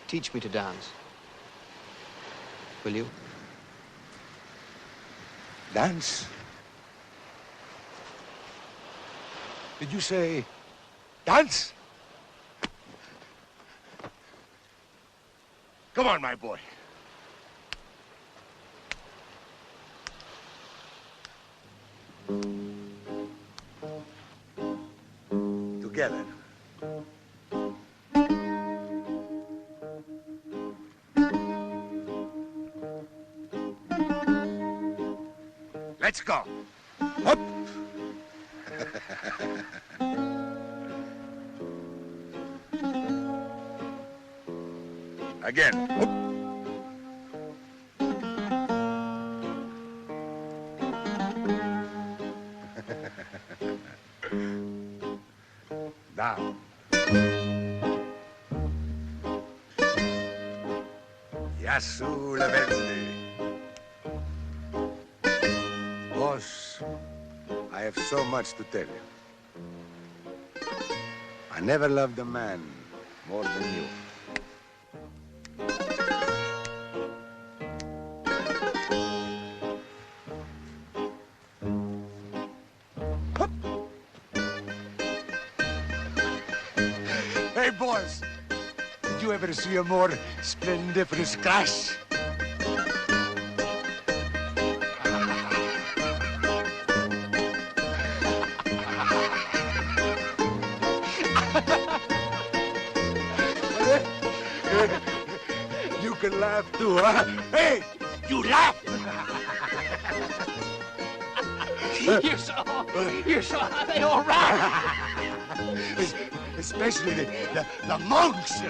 Teach me to dance. Will you? Dance? Did you say dance? Come on, my boy. Together. Let's go. Up. Again. Up. Down. Yasu Levendi. Boss, I have so much to tell you. I never loved a man more than you. Hey, boss, did you ever see a more splendiferous crash? You can laugh too, huh? Hey, you laugh! You're so happy, all right. Especially the monks.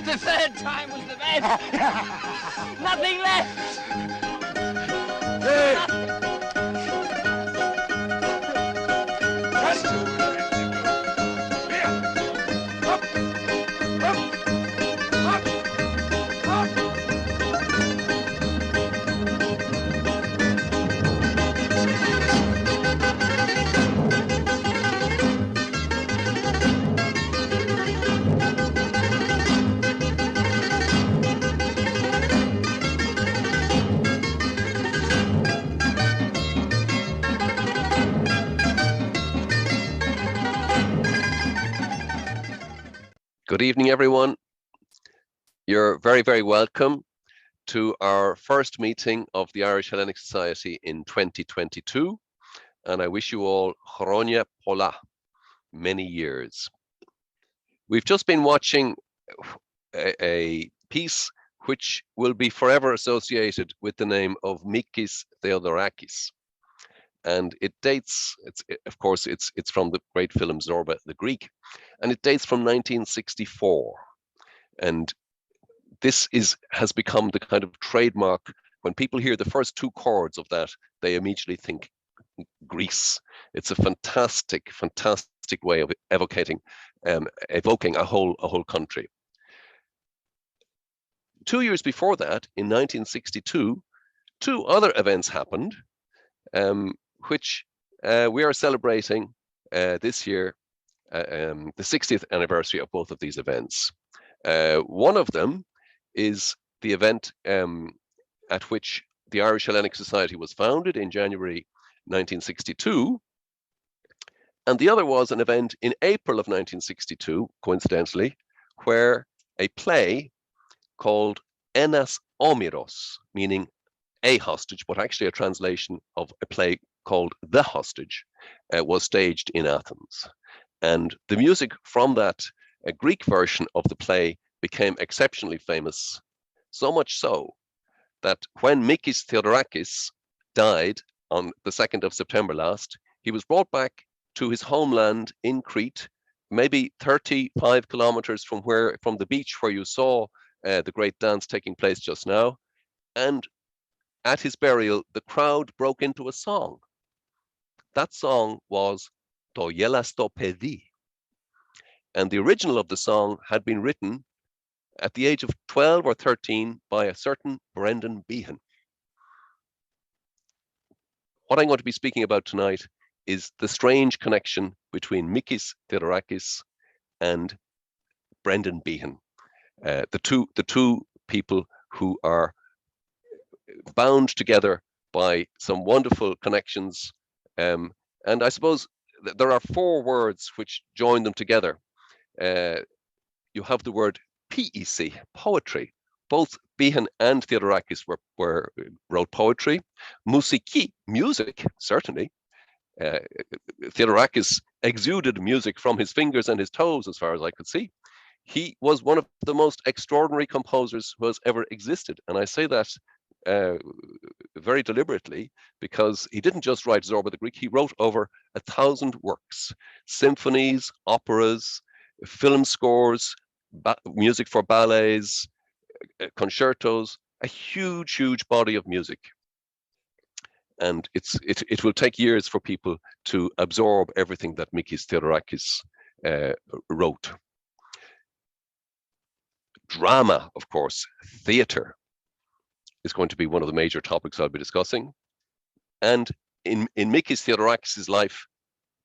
The third time was the best. Nothing left. Hey! Good evening, everyone. You're very, very welcome to our first meeting of the Irish-Hellenic Society in 2022. And I wish you all chronia pola, many years. We've just been watching a piece which will be forever associated with the name of Míkis Theodorákis. And it dates, of course, it's from the great film Zorba the Greek, and it dates from 1964. And this has become the kind of trademark. When people hear the first two chords of that, they immediately think Greece. It's a fantastic, fantastic way of evoking a whole country. 2 years before that, in 1962, two other events happened, which we are celebrating this year, the 60th anniversary of both of these events. One of them is the event at which the Irish-Hellenic Society was founded in January 1962. And the other was an event in April of 1962, coincidentally, where a play called Énas Ómiros, meaning a hostage, but actually a translation of a play called The Hostage, was staged in Athens. And the music from that Greek version of the play became exceptionally famous, so much so that when Míkis Theodorákis died on the 2nd of September last, he was brought back to his homeland in Crete, maybe 35 kilometers from the beach where you saw the great dance taking place just now. And at his burial, the crowd broke into a song. That song was To Yelastó Pedí. And the original of the song had been written at the age of 12 or 13 by a certain Behan. What I'm going to be speaking about tonight is the strange connection between Míkis Theodorákis and Brendan Behan, the two people who are bound together by some wonderful connections. And I suppose there are four words which join them together. You have the word PEC, poetry. Both Behan and Theodorakis wrote poetry. Musiki, music, certainly. Theodorakis exuded music from his fingers and his toes, as far as I could see. He was one of the most extraordinary composers who has ever existed. And I say that very deliberately, because he didn't just write Zorba the Greek, he wrote over 1,000 works, symphonies, operas, film scores, music for ballets, concertos, a huge, huge body of music. And it will take years for people to absorb everything that Míkis Theodorákis wrote. Drama, of course, theatre is going to be one of the major topics I'll be discussing. And in Míkis Theodorákis' life,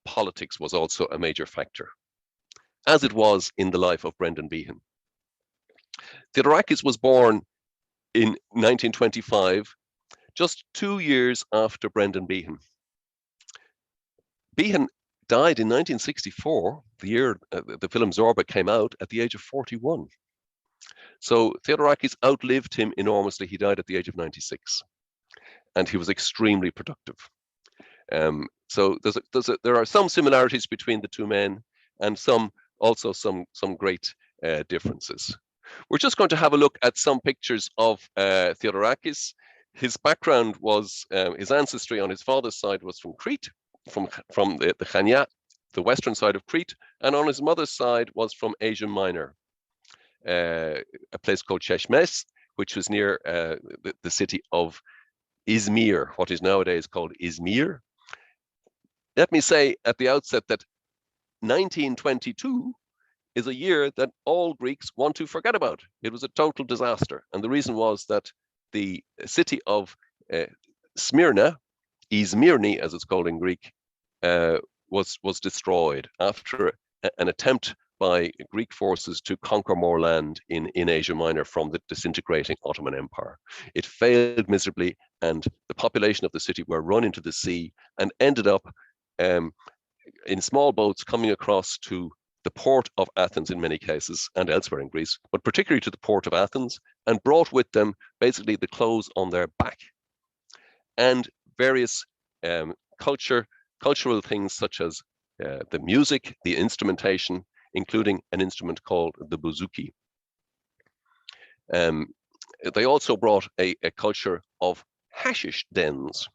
politics was also a major factor, as it was in the life of Brendan Behan. Theodorakis was born in 1925, just 2 years after Brendan Behan. Behan died in 1964, the year the film Zorba came out, at the age of 41. So Theodorakis outlived him enormously. He died at the age of 96, and he was extremely productive. So there are some similarities between the two men, and also some great differences. We're just going to have a look at some pictures of Theodorakis. His background was, his ancestry on his father's side was from Crete, from the Chania, the western side of Crete, and on his mother's side was from Asia Minor, a place called Cheshmes, which was near the city of Izmir, what is nowadays called Izmir. Let me say at the outset that 1922 is a year that all Greeks want to forget about. It was a total disaster. And the reason was that the city of Smyrna, Izmirni as it's called in Greek, was destroyed after an attempt by Greek forces to conquer more land in Asia Minor from the disintegrating Ottoman Empire. It failed miserably, and the population of the city were run into the sea and ended up in small boats coming across to the port of Athens in many cases, and elsewhere in Greece, but particularly to the port of Athens, and brought with them basically the clothes on their back and various cultural things such as the music, the instrumentation, including an instrument called the bouzouki. They also brought a culture of hashish dens,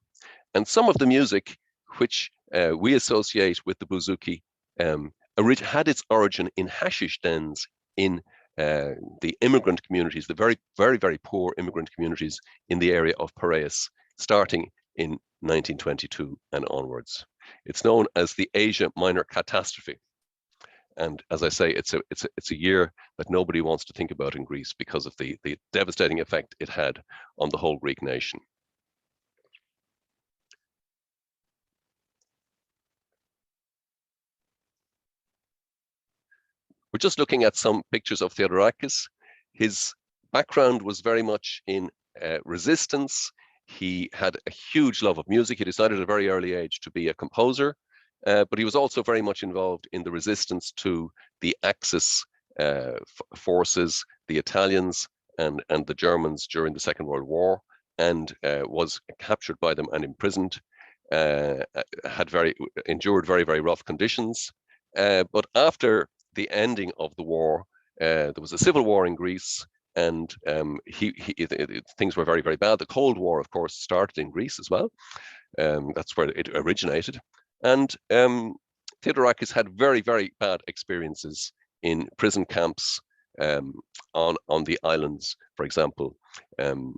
and some of the music which we associate with the bouzouki had its origin in hashish dens in the immigrant communities, the very, very, very poor immigrant communities in the area of Piraeus, starting in 1922 and onwards. It's known as the Asia Minor catastrophe. And as I say, it's a year that nobody wants to think about in Greece because of the devastating effect it had on the whole Greek nation. We're just looking at some pictures of Theodorakis. His background was very much in resistance. He had a huge love of music. He decided at a very early age to be a composer, but he was also very much involved in the resistance to the Axis forces, the Italians and the Germans during the Second World War, and was captured by them and imprisoned. Endured very, very rough conditions. But after the ending of the war, there was a civil war in Greece, and things were very, very bad. The Cold War, of course, started in Greece as well. That's where it originated. And Theodorakis had very, very bad experiences in prison camps on the islands, for example, and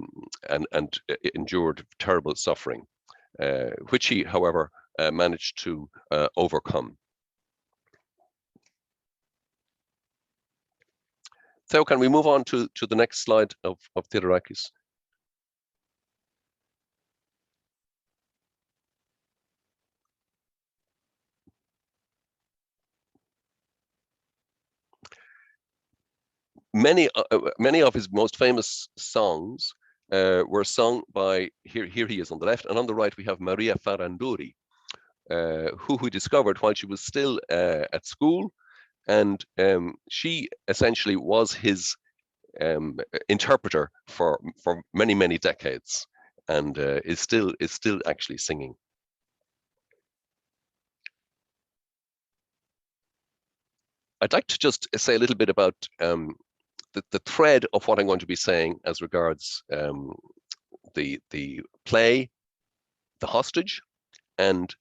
endured terrible suffering, which he, however, managed to overcome. So can we move on to the next slide of Theodorakis? many of his most famous songs were sung by, here he is on the left, and on the right we have Maria Faranduri, who we discovered while she was still at school, and she essentially was his interpreter for many decades, and is still actually singing. I'd like to just say a little bit about the thread of what I'm going to be saying as regards the play, The Hostage, and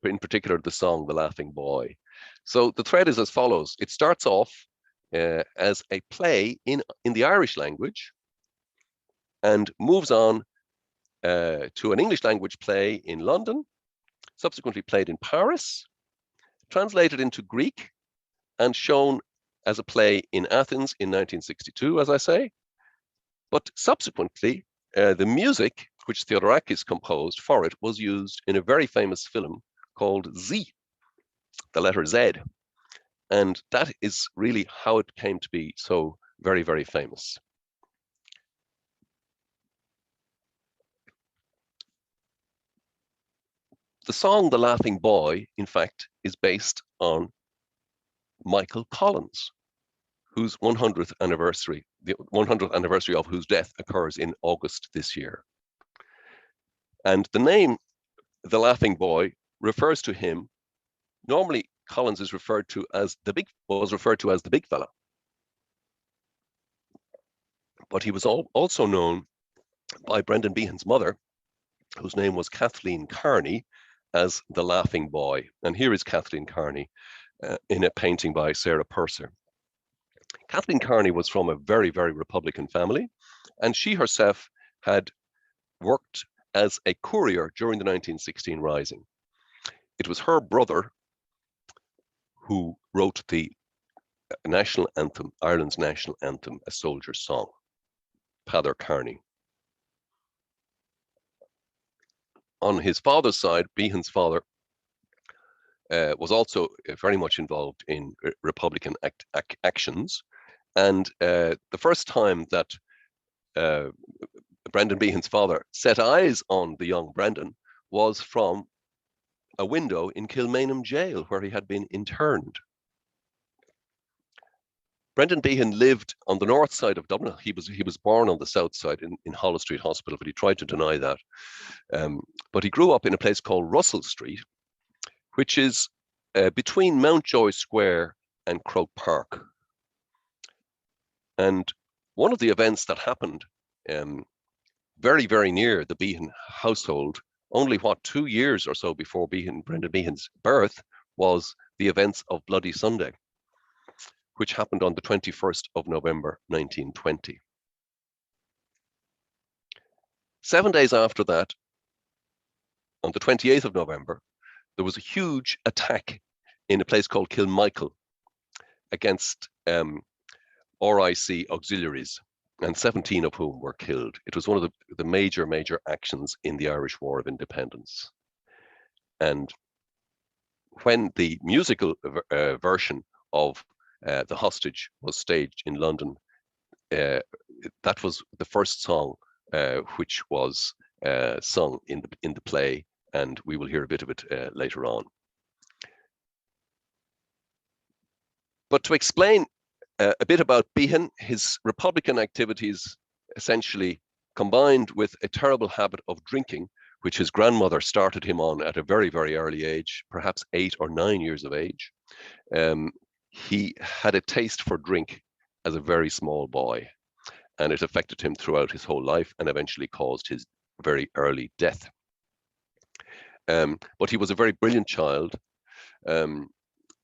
in particular the song The Laughing Boy. So the thread is as follows. It starts off as a play in the Irish language, and moves on to an English language play in London, subsequently played in Paris, translated into Greek, and shown as a play in Athens in 1962, as I say. But subsequently, the music which Theodorakis composed for it was used in a very famous film called Z, the letter Z. And that is really how it came to be so very famous. The song The Laughing Boy, in fact, is based on Michael Collins, whose 100th anniversary, the 100th anniversary of whose death occurs in August this year. And the name The Laughing Boy refers to him. Normally, Collins is referred to as was referred to as the big fella. But he was also known by Brendan Behan's mother, whose name was Kathleen Carney, as the Laughing Boy. And here is Kathleen Carney in a painting by Sarah Purser. Kathleen Carney was from a very Republican family, and she herself had worked as a courier during the 1916 Rising. It was her brother who wrote the national anthem, Ireland's national anthem, A Soldier's Song, Paddy Carney. On his father's side, Behan's father was also very much involved in Republican actions. And the first time that Brendan Behan's father set eyes on the young Brendan was from a window in Kilmainham jail, where he had been interned. Brendan Behan lived on the north side of Dublin. He was born on the south side in Holles Street Hospital, but he tried to deny that. But he grew up in a place called Russell Street, which is between Mountjoy Square and Croke Park. And one of the events that happened very near the Behan household, only 2 years or so before Brendan Behan's birth, was the events of Bloody Sunday, which happened on the 21st of November, 1920. 7 days after that, on the 28th of November, there was a huge attack in a place called Kilmichael against RIC auxiliaries, and 17 of whom were killed. It was one of the major actions in the Irish War of Independence. And when the musical version of The Hostage was staged in London, that was the first song which was sung in the play, and we will hear a bit of it later on. But to explain a bit about Behan, his Republican activities essentially combined with a terrible habit of drinking, which his grandmother started him on at a very early age, perhaps 8 or 9 years of age. He had a taste for drink as a very small boy, and it affected him throughout his whole life and eventually caused his very early death. But he was a very brilliant child.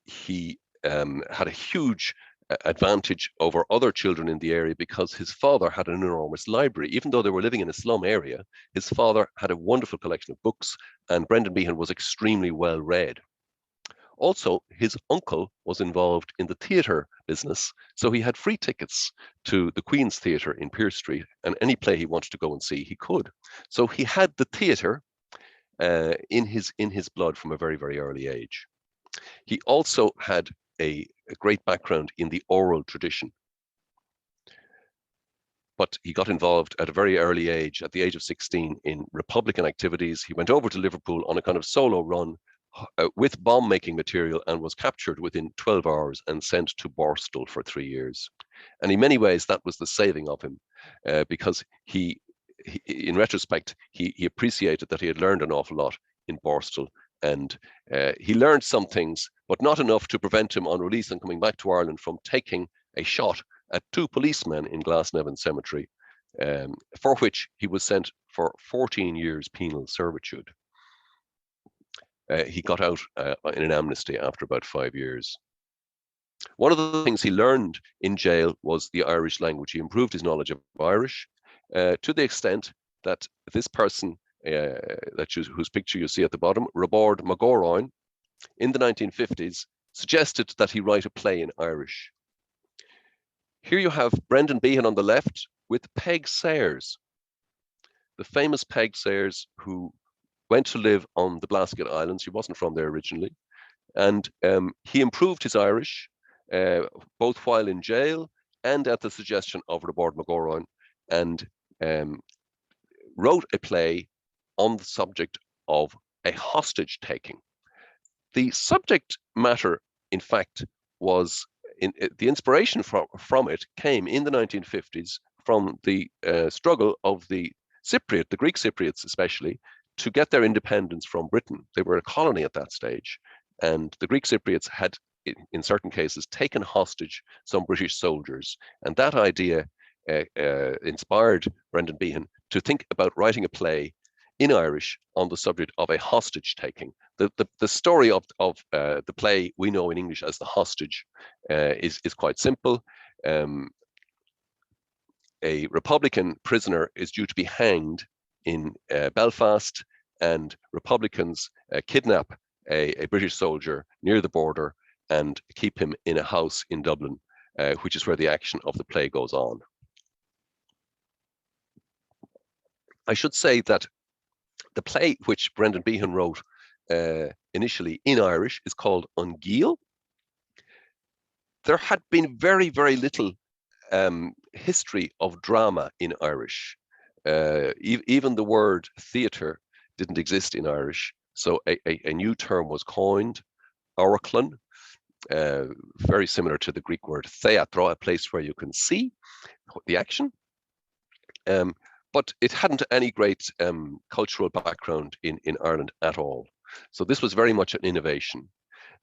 He had a huge advantage over other children in the area because his father had an enormous library. Even though they were living in a slum area, his father had a wonderful collection of books, and Brendan Behan was extremely well read. Also, his uncle was involved in the theatre business, so he had free tickets to the Queen's Theatre in Pearse Street, and any play he wanted to go and see, he could. So he had the theatre in his blood from a very early age. He also had a great background in the oral tradition. but he got involved at a very early age, at the age of 16, in Republican activities. He went over to Liverpool on a kind of solo run with bomb-making material and was captured within 12 hours and sent to Borstal for 3 years. And in many ways, that was the saving of him, because he, in retrospect, he appreciated that he had learned an awful lot in Borstal, and he learned some things, but not enough to prevent him on release and coming back to Ireland from taking a shot at 2 policemen in Glasnevin Cemetery, for which he was sent for 14 years penal servitude. He got out in an amnesty after about 5 years. One of the things he learned in jail was the Irish language. He improved his knowledge of Irish to the extent that this person, whose picture you see at the bottom, Robord Magoroin, in the 1950s, suggested that he write a play in Irish. Here you have Brendan Behan on the left with Peg Sayers, the famous Peg Sayers, who went to live on the Blasket Islands. He wasn't from there originally. And he improved his Irish, both while in jail and at the suggestion of Robord Magoroin, and wrote a play on the subject of a hostage taking. The subject matter, in fact, was the inspiration from it came in the 1950s from the struggle of the Cypriot, the Greek Cypriots especially, to get their independence from Britain. They were a colony at that stage, and the Greek Cypriots had, in certain cases, taken hostage some British soldiers, and that idea inspired Brendan Behan to think about writing a play in Irish on the subject of a hostage taking. The story of the play we know in English as The Hostage is quite simple. A Republican prisoner is due to be hanged in Belfast, and Republicans kidnap a British soldier near the border and keep him in a house in Dublin, which is where the action of the play goes on. I should say that the play which Brendan Behan wrote initially in Irish is called An Giall. There had been very, very little history of drama in Irish. Even the word theatre didn't exist in Irish, so a new term was coined, oraclan, very similar to the Greek word theatro, a place where you can see the action. But it hadn't any great cultural background in Ireland at all. So this was very much an innovation.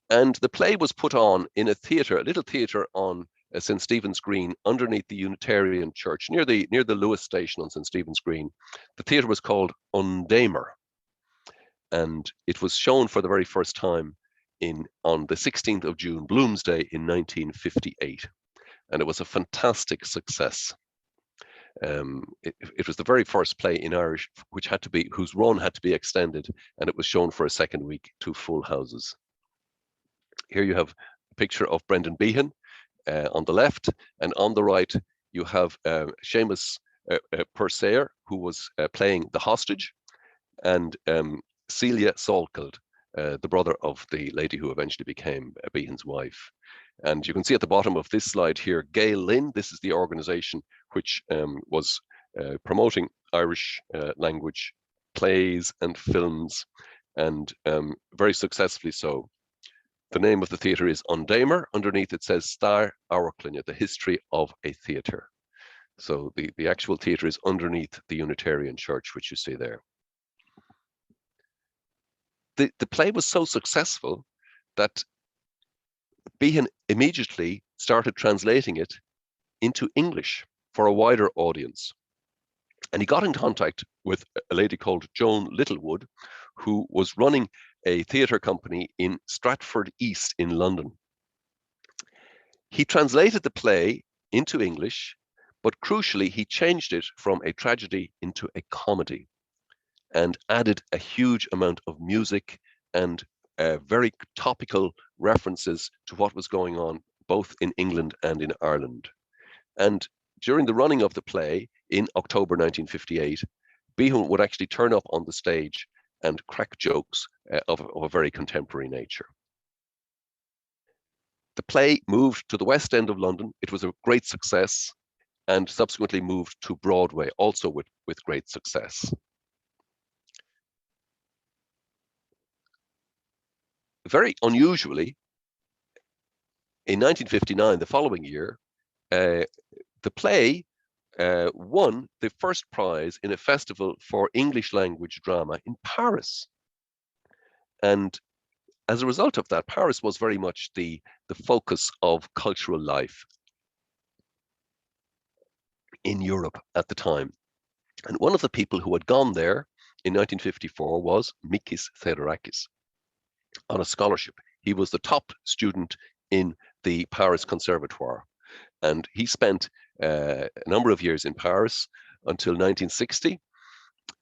And the play was put on in a theatre, a little theatre on St. Stephen's Green, underneath the Unitarian Church, near the Lewis station on St. Stephen's Green. The theatre was called Undamer, and it was shown for the very first time on the 16th of June, Bloomsday, in 1958, and it was a fantastic success. It was the very first play in Irish whose run had to be extended, and it was shown for a second week to full houses. Here you have a picture of Brendan Behan on the left, and on the right you have Seamus Pursayer, who was playing the hostage, and Celia Salkeld, the brother of the lady who eventually became Behan's wife. And you can see at the bottom of this slide here, Gael Lynn. This is the organization which was promoting Irish language plays and films, and very successfully so. The name of the theatre is Undamer. Underneath it says Star Oraclan, the history of a theatre. So the actual theatre is underneath the Unitarian Church, which you see there. The play was so successful that Behan immediately started translating it into English for a wider audience. And he got in contact with a lady called Joan Littlewood, who was running a theatre company in Stratford East in London. He translated the play into English, but crucially, he changed it from a tragedy into a comedy and added a huge amount of music and very topical references to what was going on both in England and in Ireland. And during the running of the play in October 1958, Behan would actually turn up on the stage and crack jokes of a very contemporary nature. The play moved to the West End of London. It was a great success. and subsequently moved to Broadway, also with great success. Very unusually, in 1959, the following year, the play won the first prize in a festival for English language drama in Paris. And as a result of that, Paris was very much the focus of cultural life in Europe at the time. And one of the people who had gone there in 1954 was Míkis Theodorákis on a scholarship. He was the top student in the Paris Conservatoire. And he spent a number of years in Paris until 1960.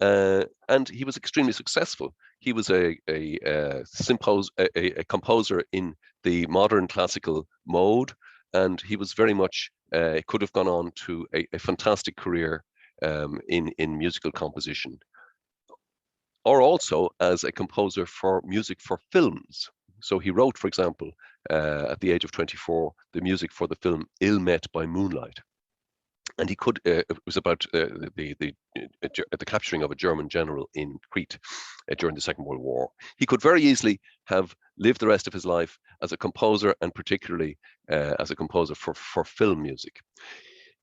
And he was extremely successful. He was a composer in the modern classical mode, and he was very much could have gone on to a fantastic career in musical composition, or also as a composer for music for films. So he wrote, for example, at the age of 24, the music for the film Ill Met by Moonlight. And he could, it was about the capturing of a German general in Crete during the Second World War. He could very easily have lived the rest of his life as a composer, and particularly as a composer for film music.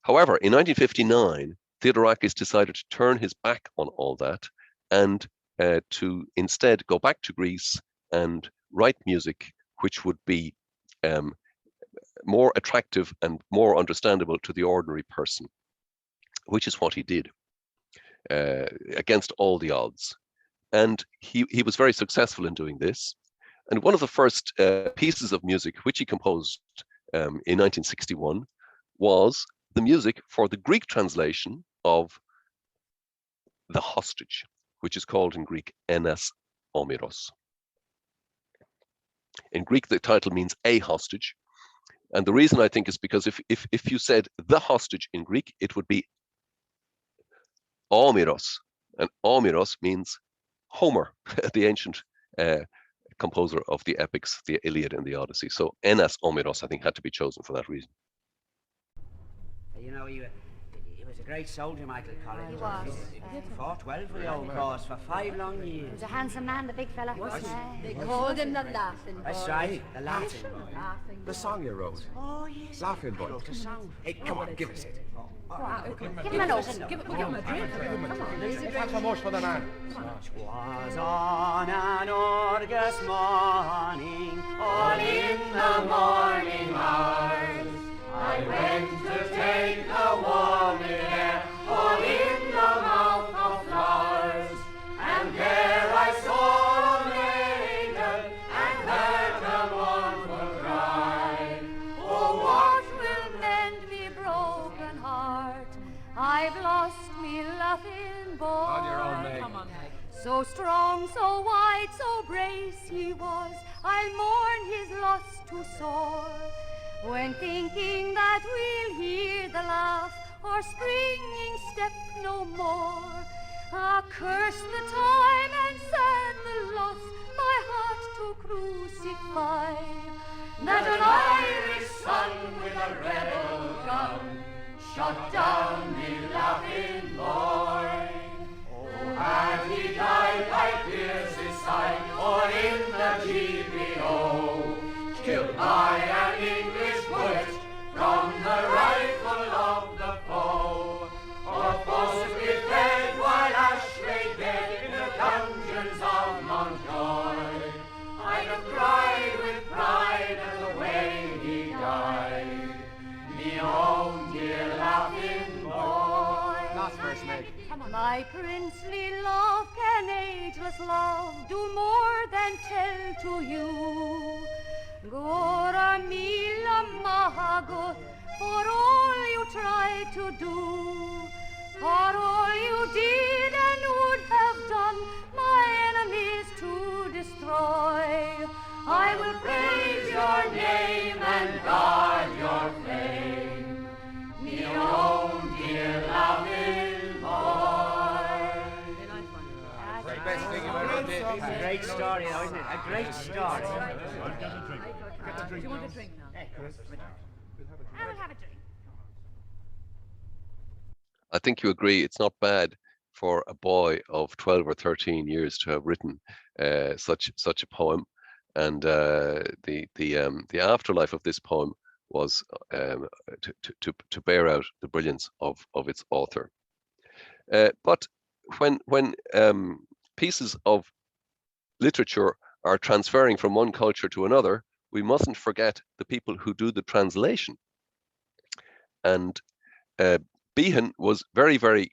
However, in 1959, Theodorakis decided to turn his back on all that and to instead go back to Greece and write music which would be more attractive and more understandable to the ordinary person, which is what he did against all the odds. And he was very successful in doing this. And one of the first pieces of music which he composed in 1961 was the music for the Greek translation of The Hostage, which is called in Greek Énas Ómiros. In Greek, the title means a hostage. And the reason, I think, is because if you said the hostage in Greek, it would be Ómiros. And Ómiros means Homer, the ancient composer of the epics, the Iliad and the Odyssey. So Énas Ómiros, I think, had to be chosen for that reason. You know, he was a great soldier, Michael Collins. He was. He fought well for the old cause for 5 long years. He was a handsome man, the big fella. They called him the Laughing Boy. That's right, the Laughing Boy. Laughing The song you wrote. Oh, yes. Laughing Boy. I wrote a song. Hey, come on, give us it. Give him a note. Give him a drink. Come on. Thanks so much for the man. Was on an August morning, all in the morning hours, I went to take a warm air, all in the mouth of flowers, and there I saw a maiden and heard a mournful cry. Oh, what will mend me broken heart? I've lost me laughing boy. On your own, Meg. Come on, Meg. So strong, so wide, so brace he was, I'll mourn his loss too sore. When thinking that we'll hear the laugh or springing step no more, ah, curse the time and sad the loss, my heart to crucify. That an Irish son with a rebel gun shot down the laughing boy. Oh, had he died by Pierce's side or in the GPO, killed by an English bullet from the rifle of the foe, or forcibly fed while Ash lay dead in the dungeons of Montjoy, I'd have cried with pride at the way he died, me own dear laughing boy. Last verse, Meg. My princely love, can ageless love do more than tell to you? Gora mila mahagot, for all you tried to do, for all you did and would have done, my enemies to destroy. I will praise your name and guard your fame, me own dear loving boy. That's the best thing you ever did. A great story, though, isn't it? A great story. Do you want a drink now? I will have a drink. I think you agree it's not bad for a boy of 12 or 13 years to have written such a poem, and the afterlife of this poem was to bear out the brilliance of its author. But when pieces of literature are transferring from one culture to another, we mustn't forget the people who do the translation. And Behan was very, very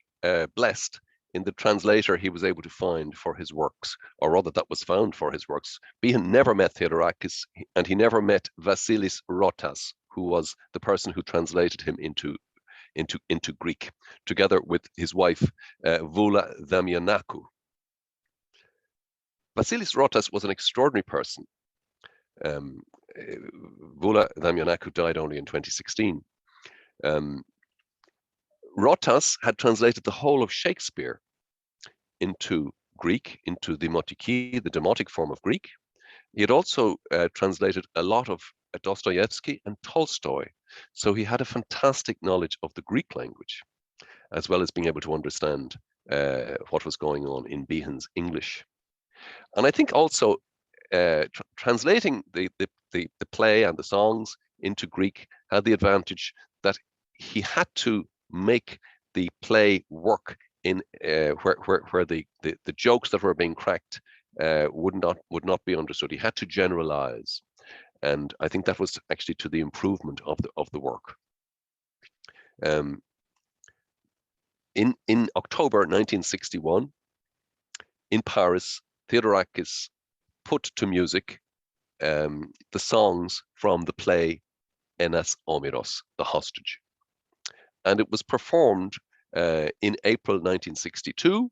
blessed in the translator he was able to find for his works, or rather that was found for his works. Behan never met Theodorakis, and he never met Vasilis Rotas, who was the person who translated him into Greek, together with his wife, Vula Damianakou. Vasilis Rotas was an extraordinary person. Vula Damianakou died only in 2016. Rotas had translated the whole of Shakespeare into Greek, into the Motiki, the demotic form of Greek. He had also translated a lot of Dostoevsky and Tolstoy. So he had a fantastic knowledge of the Greek language, as well as being able to understand what was going on in Behan's English. And I think also translating the play and the songs into Greek had the advantage that he had to make the play work in where the jokes that were being cracked would not be understood. He had to generalize, and I think that was actually to the improvement of the work. In October 1961, in Paris, Theodorakis put to music the songs from the play Énas Ómiros, The Hostage. And it was performed in April 1962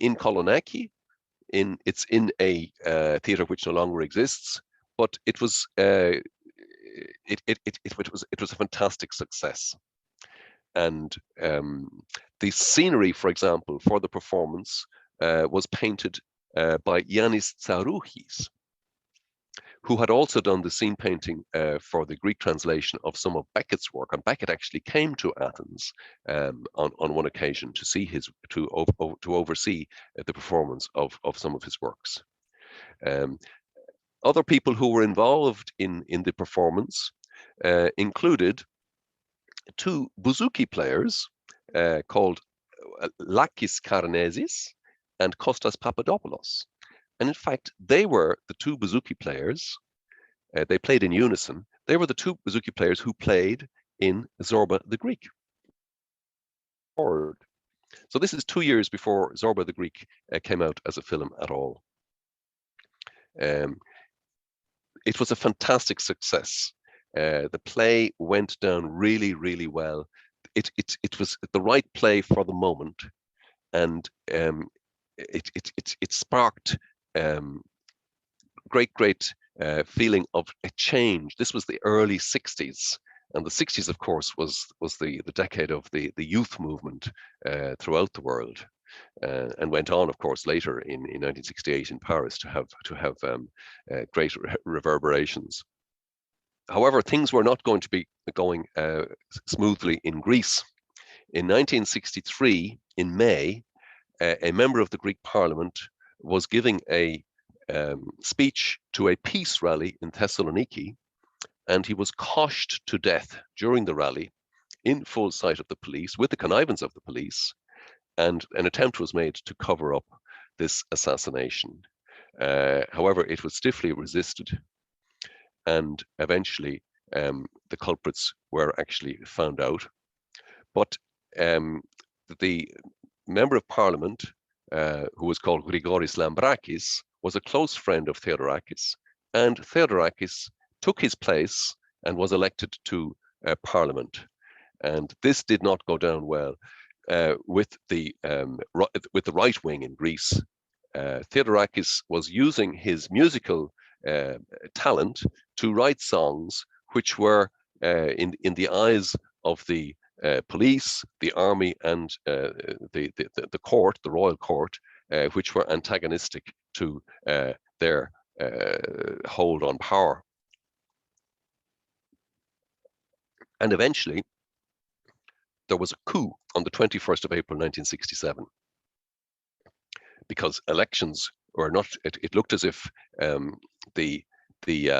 in Kolonaki. It's in a theatre which no longer exists, but it was a fantastic success. And the scenery, for example, for the performance was painted by Yanis Tsarouchis, who had also done the scene painting for the Greek translation of some of Beckett's work. And Beckett actually came to Athens on one occasion to see to oversee the performance of some of his works. Other people who were involved in the performance included two bouzouki players called Lakis Karnesis and Kostas Papadopoulos. And in fact, they were the two bouzouki players. They played in unison. They were the two bouzouki players who played in Zorba the Greek. So this is 2 years before Zorba the Greek came out as a film at all. It was a fantastic success. The play went down really, really well. It was the right play for the moment, and it sparked great feeling of a change. This was the early 60s, and the 60s, of course, was the decade of the youth movement throughout the world, and went on, of course, later in 1968 in Paris to have great reverberations. However, things were not going to be going smoothly in Greece. In 1963, in May, a member of the Greek Parliament was giving a speech to a peace rally in Thessaloniki, and he was coshed to death during the rally in full sight of the police, with the connivance of the police, and an attempt was made to cover up this assassination. However, it was stiffly resisted, and eventually the culprits were actually found out. But the member of parliament, who was called Grigoris Lambrakis, was a close friend of Theodorakis, and Theodorakis took his place and was elected to parliament. And this did not go down well with the right wing in Greece. Theodorakis was using his musical talent to write songs which were, in the eyes of the police, the army, and the court, the royal court, which were antagonistic to their hold on power. And eventually, there was a coup on the 21st of April 1967, because elections were not, it looked as if the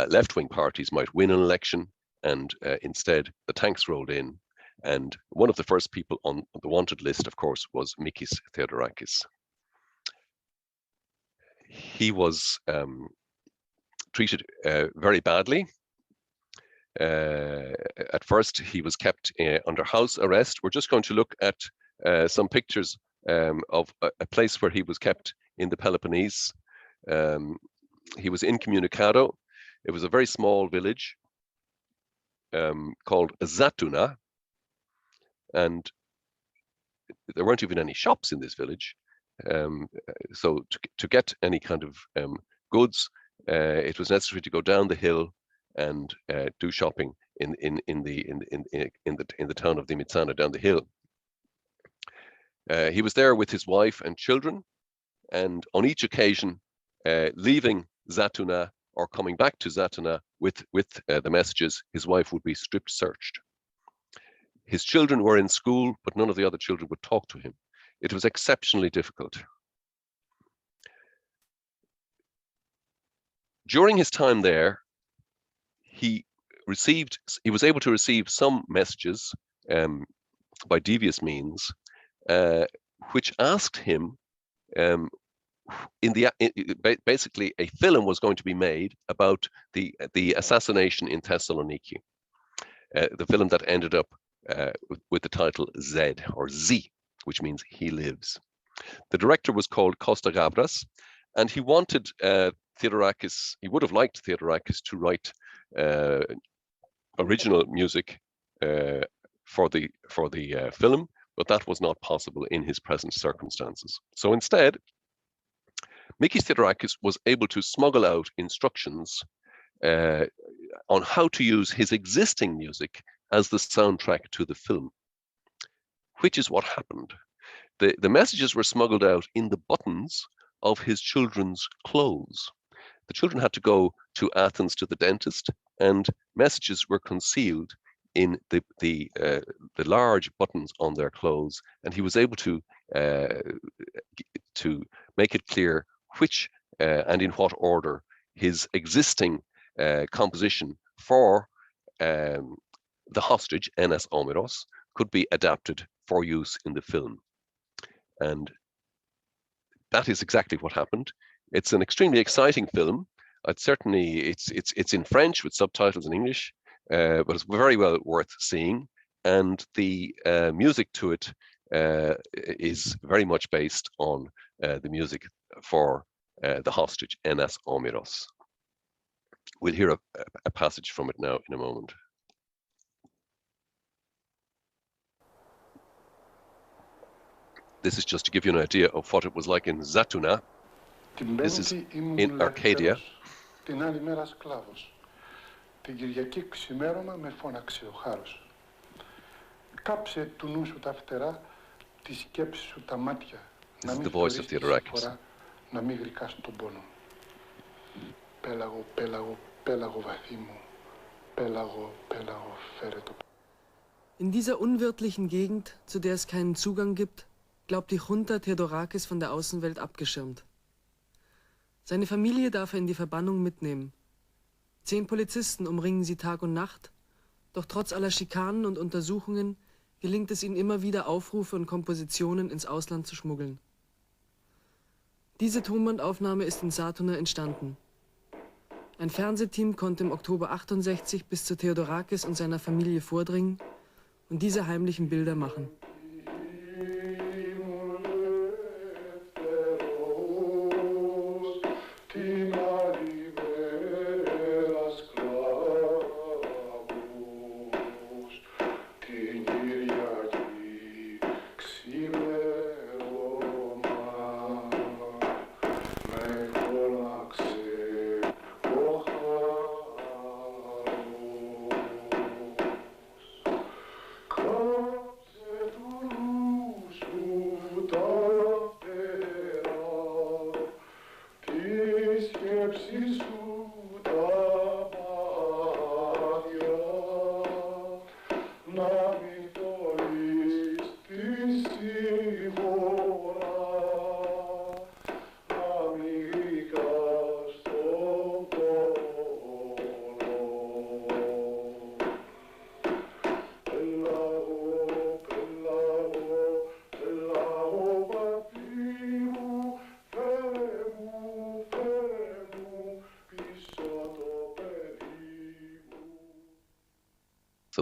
left-wing parties might win an election, and instead the tanks rolled in, and one of the first people on the wanted list, of course, was Míkis Theodorákis. He was treated very badly. At first, he was kept under house arrest. We're just going to look at some pictures of a place where he was kept in the Peloponnese. He was incommunicado. It was a very small village called Zatuna, and there weren't even any shops in this village. So to get any kind of goods, it was necessary to go down the hill and do shopping in the town of Dimitsana down the hill. He was there with his wife and children, and on each occasion, leaving Zatuna or coming back to Zatuna with the messages, his wife would be strip searched. His children were in school, but none of the other children would talk to him. It was exceptionally difficult. During his time there, he was able to receive some messages by devious means, which asked him, basically a film was going to be made about the assassination in Thessaloniki, the film that ended up with the title Z, or Z, which means he lives. The director was called Costa-Gavrás, and he wanted Theodorakis, he would have liked Theodorakis to write original music for the film, but that was not possible in his present circumstances. So instead, Míkis Theodorákis was able to smuggle out instructions on how to use his existing music as the soundtrack to the film, which is what happened. The messages were smuggled out in the buttons of his children's clothes. The children had to go to Athens to the dentist, and messages were concealed in the large buttons on their clothes, and he was able to make it clear which and in what order his existing composition for the hostage, Énas Ómiros, could be adapted for use in the film. And that is exactly what happened. It's an extremely exciting film. It's in French with subtitles in English, but it's very well worth seeing. And the music to it is very much based on the music for the hostage, Énas Ómiros. We'll hear a passage from it now in a moment. This is just to give you an idea of what it was like in Zatuna. This is in Arcadia. Την άλλη μέρα σκλάβος. Την Κυριακή ξημέρωμα με φώναξε ο χάρος. Κάψε του νου σου τα φτερά, τη σκέψη σου τα μάτια. Να μην θεωρείς τη φορά, να μην γρικάς τον πόνο. Πέλαγο, πέλαγο, πέλαγο βαθύ μου. Πέλαγο, πέλαγο, φέρε το. In dieser unwirtlichen Gegend, zu der es keinen Zugang gibt, glaubt die Junta Theodorakis von der Außenwelt abgeschirmt. Seine Familie darf er in die Verbannung mitnehmen. 10 Polizisten umringen sie Tag und Nacht, doch trotz aller Schikanen und Untersuchungen gelingt es ihnen immer wieder, Aufrufe und Kompositionen ins Ausland zu schmuggeln. Diese Tonbandaufnahme ist in Zatuna entstanden. Ein Fernsehteam konnte im Oktober 68 bis zu Theodorakis und seiner Familie vordringen und diese heimlichen Bilder machen. Κάψε του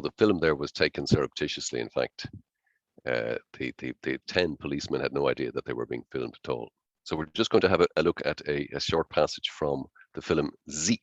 the film there was taken surreptitiously. In fact, the 10 policemen had no idea that they were being filmed at all. So we're just going to have a look at a short passage from the film Z.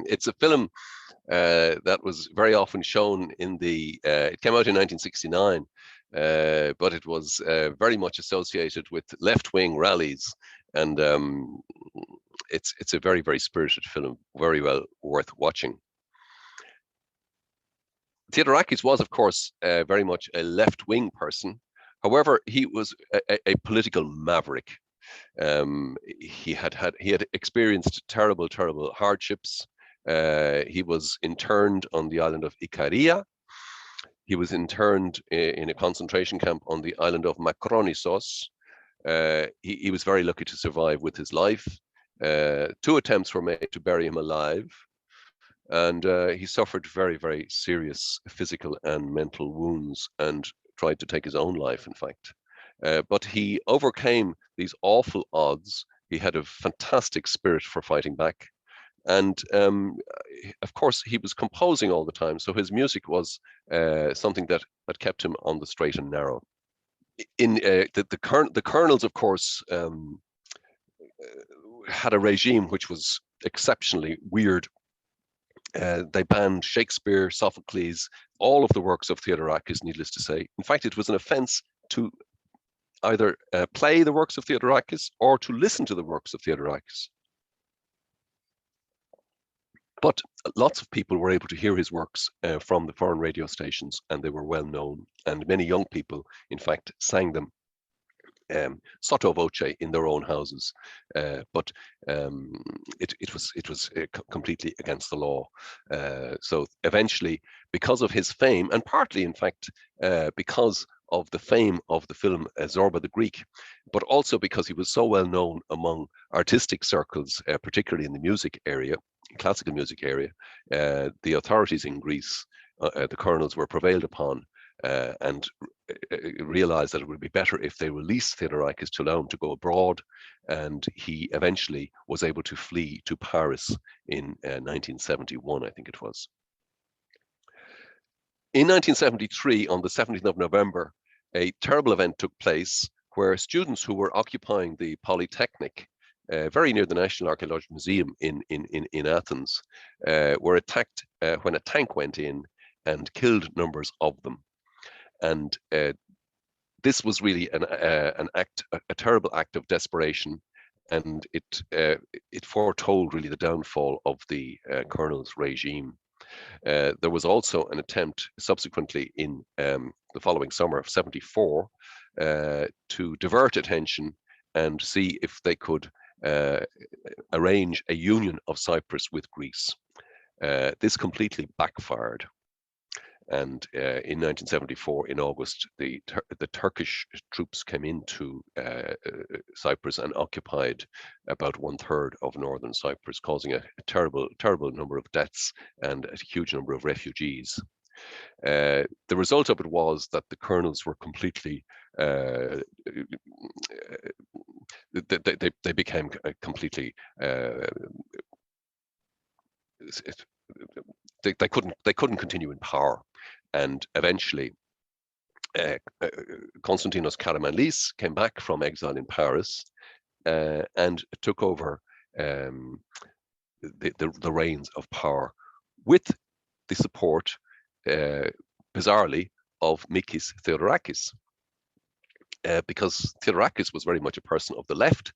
It's a film that was very often shown in the, it came out in 1969, but it was very much associated with left-wing rallies, and it's a very, very spirited film, very well worth watching. Theodorakis was, of course, very much a left-wing person. However, he was a political maverick. He had experienced terrible hardships. He was interned on the island of Ikaria. He was interned in a concentration camp on the island of Makronisos. He was very lucky to survive with his life. 2 attempts were made to bury him alive, and he suffered very, very serious physical and mental wounds and tried to take his own life, in fact. But he overcame these awful odds. He had a fantastic spirit for fighting back. And of course, he was composing all the time. So his music was something that kept him on the straight and narrow. In the colonels, of course, had a regime which was exceptionally weird. They banned Shakespeare, Sophocles, all of the works of Theodorakis, needless to say. In fact, it was an offense to either play the works of Theodorakis or to listen to the works of Theodorakis. But lots of people were able to hear his works from the foreign radio stations, and they were well known. And many young people, in fact, sang them sotto voce in their own houses. But it was completely against the law. So eventually, because of his fame, and partly, in fact, because of the fame of the film Zorba the Greek, but also because he was so well known among artistic circles, particularly in the music area, classical music area, the authorities in Greece, the colonels, were prevailed upon and realized that it would be better if they released Theodorakis to allow him to go abroad, and he eventually was able to flee to Paris in 1971, I think it was. In 1973, on the 17th of November, a terrible event took place where students who were occupying the Polytechnic, very near the National Archaeological Museum in Athens, were attacked when a tank went in and killed numbers of them. And this was really a terrible act of desperation, and it foretold really the downfall of the colonel's regime. There was also an attempt subsequently in the following summer of '74 to divert attention and see if they could arrange a union of Cyprus with Greece. This completely backfired. And in 1974, in August, the Turkish troops came into Cyprus and occupied about 1/3 of northern Cyprus, causing a terrible number of deaths and a huge number of refugees. The result of it was that the colonels were completely, they became completely, they couldn't continue in power, and eventually Konstantinos Karamanlis came back from exile in Paris and took over the reins of power with the support, bizarrely, of Míkis Theodorákis. Because Theodorakis was very much a person of the left.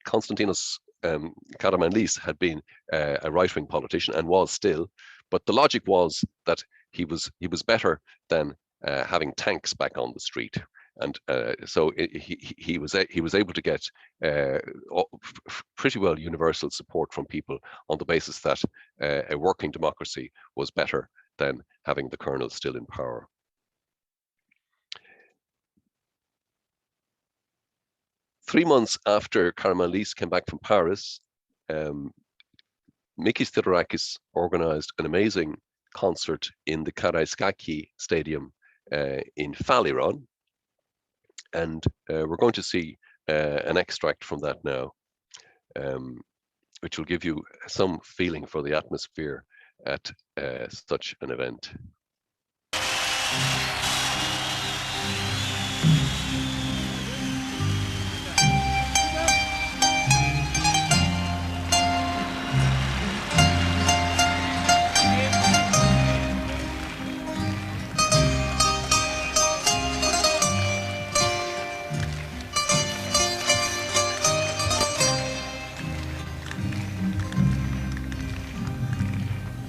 Konstantinos Karamanlis had been a right-wing politician and was still, but the logic was that he was better than having tanks back on the street, and so he was able to get pretty well universal support from people on the basis that a working democracy was better than having the colonels still in power. Three months after Karamanlis came back from Paris, Míkis Theodorákis organized an amazing concert in the Karaiskaki Stadium in Faliron, and we're going to see an extract from that now, which will give you some feeling for the atmosphere at such an event.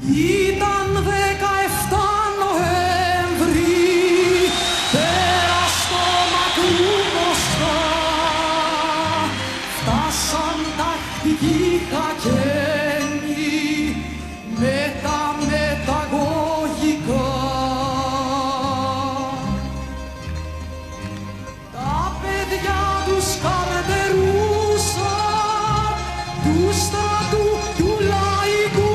Ήταν 17 Νοέμβρη, πέρα στο μακρύ Μοσχά, φτάσαν τα χτυπητικά γέννη με τα μεταγωγικά. Τα παιδιά τους καλετερούσαν του στρατού του λαϊκού.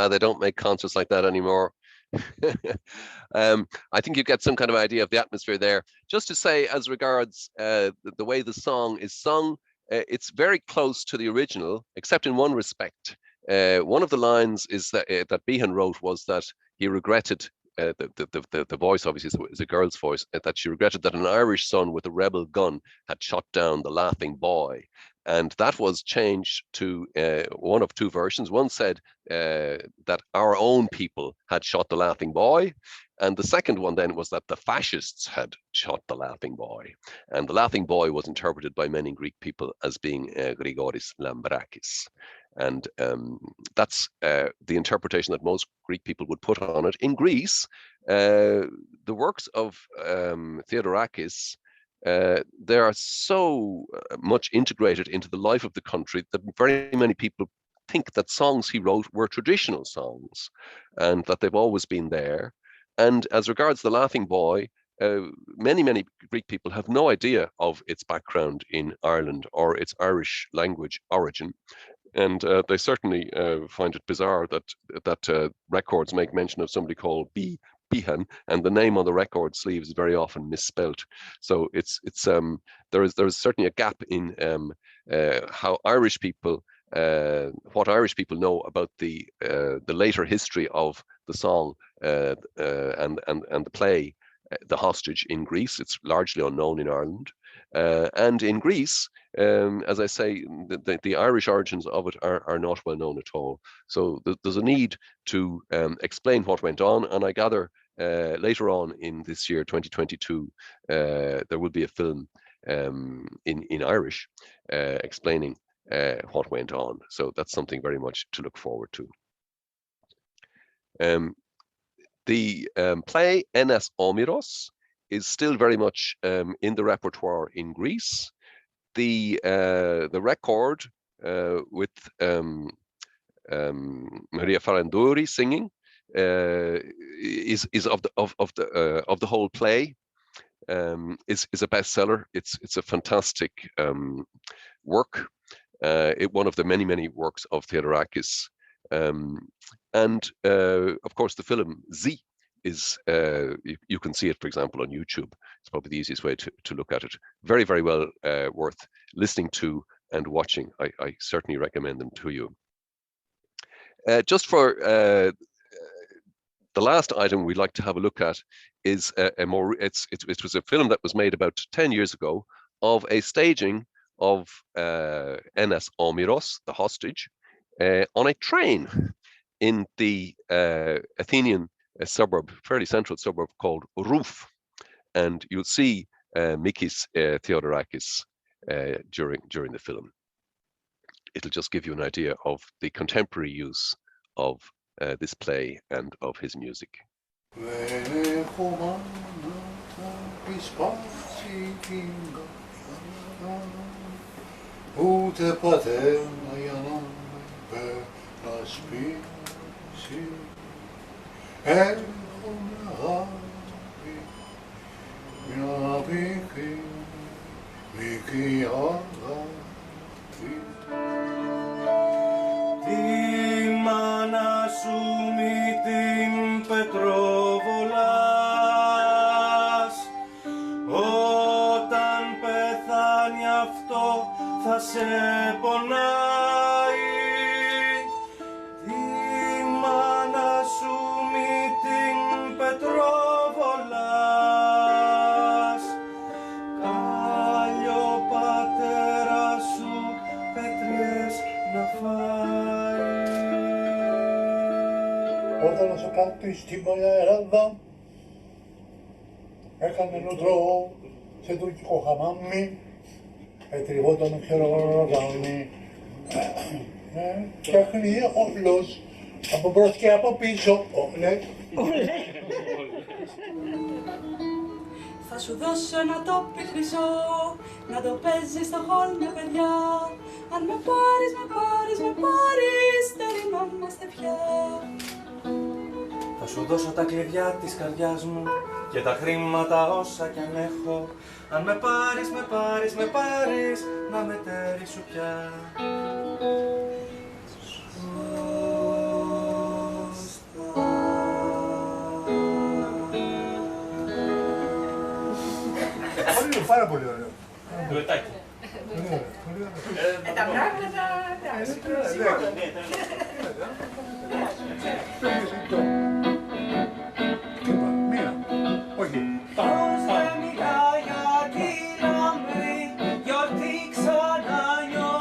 They don't make concerts like that anymore. I think you get some kind of idea of the atmosphere there. Just to say, as regards the way the song is sung, it's very close to the original, except in one respect. One of the lines is that Behan wrote was that he regretted, the voice obviously is a girl's voice, that she regretted that an Irish son with a rebel gun had shot down the laughing boy. And that was changed to one of two versions. One said that our own people had shot the laughing boy. And the second one then was that the fascists had shot the laughing boy. And the laughing boy was interpreted by many Greek people as being Grigoris Lambrakis. And that's the interpretation that most Greek people would put on it. In Greece, the works of Theodorakis, they are so much integrated into the life of the country that very many people think that songs he wrote were traditional songs and that they've always been there. And as regards the Laughing Boy, many Greek people have no idea of its background in Ireland or its Irish language origin. And they certainly find it bizarre that records make mention of somebody called Behan, and the name on the record sleeve is very often misspelt. So there is certainly a gap in how Irish people, what Irish people know about the later history of the song and the play, The Hostage in Greece. It's largely unknown in Ireland, and in Greece, as I say, the Irish origins of it are not well known at all. So there's a need to explain what went on, and I gather later on in this year, 2022, there will be a film in Irish explaining what went on. So that's something very much to look forward to. The play Énas Ómiros is still very much in the repertoire in Greece. The record with Maria Farandouri singing is of the whole play. Is a bestseller. It's a fantastic work. One of the many works of Theodorakis. And of course, the film Z is, you can see it, for example, on YouTube. It's probably the easiest way to look at it. Very well worth listening to and watching. I certainly recommend them to you. Just for the last item we'd like to have a look at is it was a film that was made about 10 years ago of a staging of Énas Ómiros, the hostage, on a train in the Athenian suburb, fairly central suburb called Roof. And you'll see Míkis Theodorákis during the film. It'll just give you an idea of the contemporary use of this play and of his music. Ούτε πατέρα για να με περασπίσει. Έχω μια αγάπη, μια μικρή αγάπη. Τη μάνα σου μη την πετροβολάς, όταν πεθάνει αυτό θα σε πονάει. Τη μάνα σου μη την πετροβολάς, κάλλιο πατέρα σου πέτριες να φάει. Όταν όσο κάτι στην παλιά Ελλάδα έκανε νούτρο σε τουρκικό χαμάμι, ετριβόταν χερογραμμή και άχνει όλος από μπρος και από πίσω. Θα σου δώσω ένα τόπι χρυσό, να το παίζεις στο χολ με παιδιά. Αν με πάρεις, τερινόμαστε πια. Θα σου δώσω τα κλειδιά της καρδιάς μου και τα χρήματα όσα κι αν έχω. Αν με πάρεις, να μετέρησω πια. Είναι πάρα πολύ ωραίο. Ντουετάκι. Τα πράγματα, εντάξει. Μία, όχι. Πώς δεν μιλά για τη λαμπρή, γιορτή ξανά νιώθω.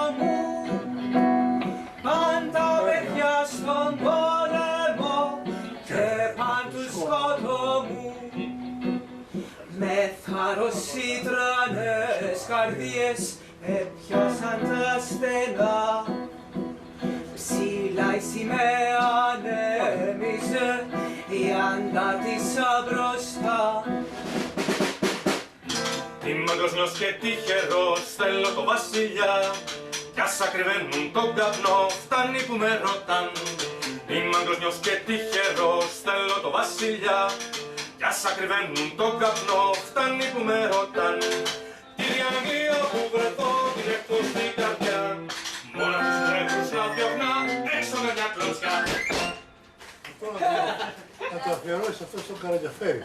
Αρρωσίτρανες καρδιές έπιασαν τα στενά. Ψηλά η σημαία ανέμιζε, η αντάρτησα μπροστά. Είμαι κόσμος και τυχερός, θέλω το βασιλιά. Κι ας ακριβαίνουν τον καπνό, φτάνει που με ρωτάν. Είμαι κόσμος και τυχερός, θέλω το βασιλιά. Κι ας ακριβαίνουν τον καπνό, φτάνει που με ρωτάν. Τη διανοία που βρεθώ, την έχω στην καρδιά. Μόνα τους τρέχους να διώχνα, έξω με μια κλωτσιά. Να το αφιερώσεις αυτό στον Καραγιαφέρη.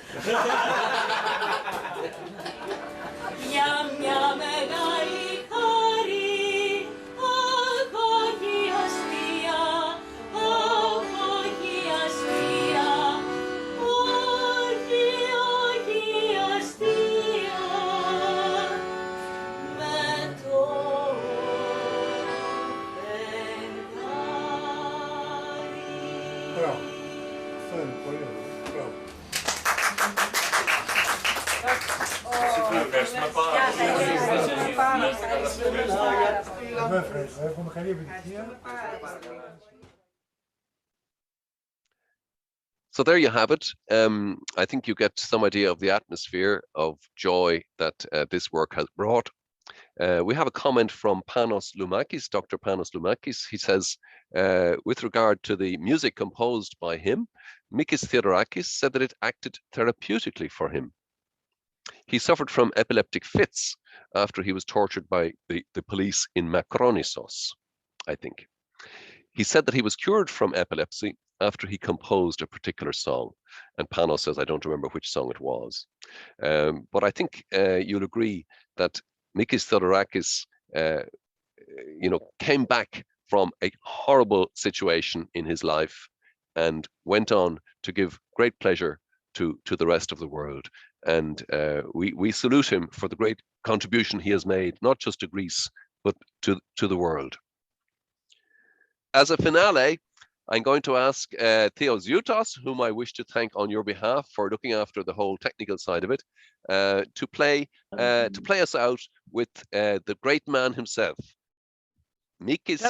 Για μια μεγάλη χάρη, όχι αστεία, όχι αστεία, όχι αστεία, με το φεγγάρι. Μπράβο. Αυτό είναι πολύ ωραίο. Μπράβο. Ευχαριστούμε Έχουμε καλή επιτυχία. So there you have it. I think you get some idea of the atmosphere of joy that this work has brought. We have a comment from Panos Lumakis, Dr. Panos Lumakis. He says, with regard to the music composed by him, Míkis Theodorákis said that it acted therapeutically for him. He suffered from epileptic fits after he was tortured by the police in Makronissos, I think. He said that he was cured from epilepsy after he composed a particular song. And Panos says, I don't remember which song it was. But I think you'll agree that Míkis Theodorákis, came back from a horrible situation in his life and went on to give great pleasure to the rest of the world. And we salute him for the great contribution he has made, not just to Greece, but to the world. As a finale, I'm going to ask Theos Zoutas, whom I wish to thank on your behalf for looking after the whole technical side of it, to play us out with the great man himself, Míkis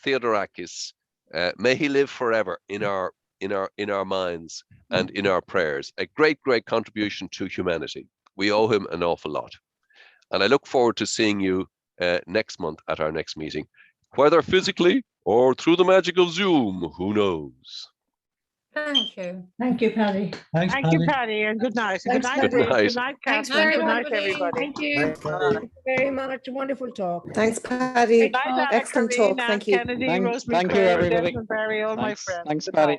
Theodorákis. May he live forever in our minds and in our prayers. A great contribution to humanity. We owe him an awful lot. And I look forward to seeing you next month at our next meeting, whether physically or through the magic of Zoom, who knows? Thank you. Thank you, Paddy. Thank you, Paddy, and good night. Good night, Good night. Good night, Catherine. Good night, everybody. Thank you. Thank you very much. Wonderful talk. Thanks, Paddy. Good night, Excellent talk. Thank you. Kennedy, Rosemary Thank you, Clare, everybody. Desmond Barry, all my friends. Thanks, Good Paddy.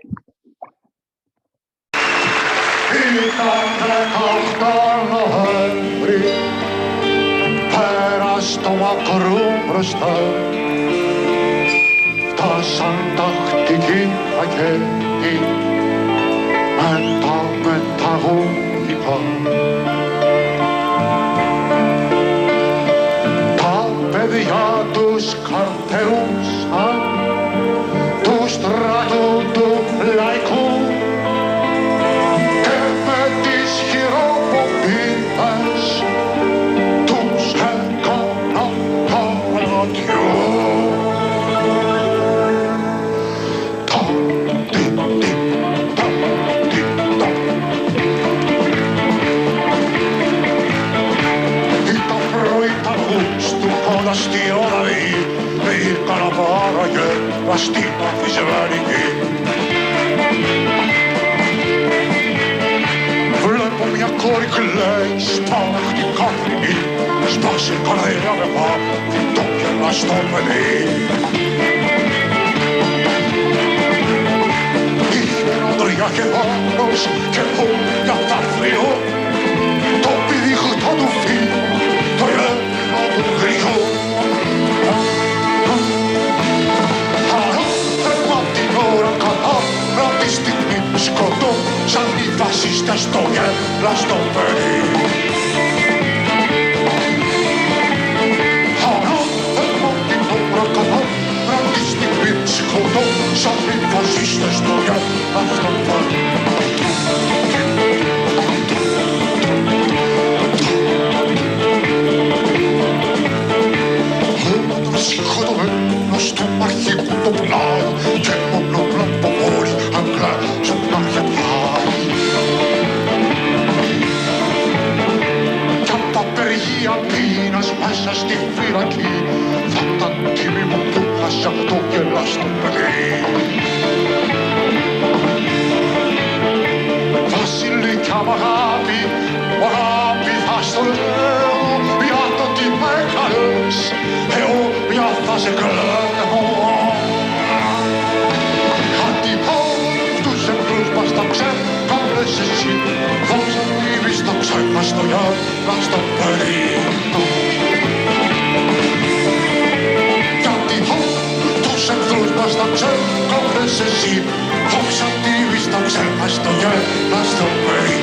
Φτάσαν τακτικοί πακέτοι με τα μεταγωγικά. Τα παιδιά τους καρτελούσαν του στρατού του λαϊκού και με τις χειροπομπίδες τους έκαναν παλατιού. Αστείο δηλαδή, μπήκαν να πάραγε στην Αφισβανική. Βλέπω μια κόρη κλαίει σπάχτη καθημερινή, σπάσε καρδιά με πάπη το γελαστό παιδί. Είχε νοντριά και βάρος και πόδια τα θρυό, το πηδήχτα του φίλου, το γέλμα του γριό. Σαν οι φασίστες στο γέλαστό παιδί. Ανάθεμα την ώρα κατά, να τη στιγμή σκοτώ, σαν οι φασίστες στο γέλαστό παιδί. αγάπη, αγάπη θα στο λέω για το τι με έκανες, εγώ μια θα σε κλαίω. Κάτι τους εχθρούς μας τα ξέκαμπες εσύ, δώσα μύβεις τα ξέχαστο γέλαστό παιδί. Γιατί τους εχθρούς μας τα ξέκαμπες εσύ, δώσα μύβεις τα ξέχαστο γέλαστό παιδί.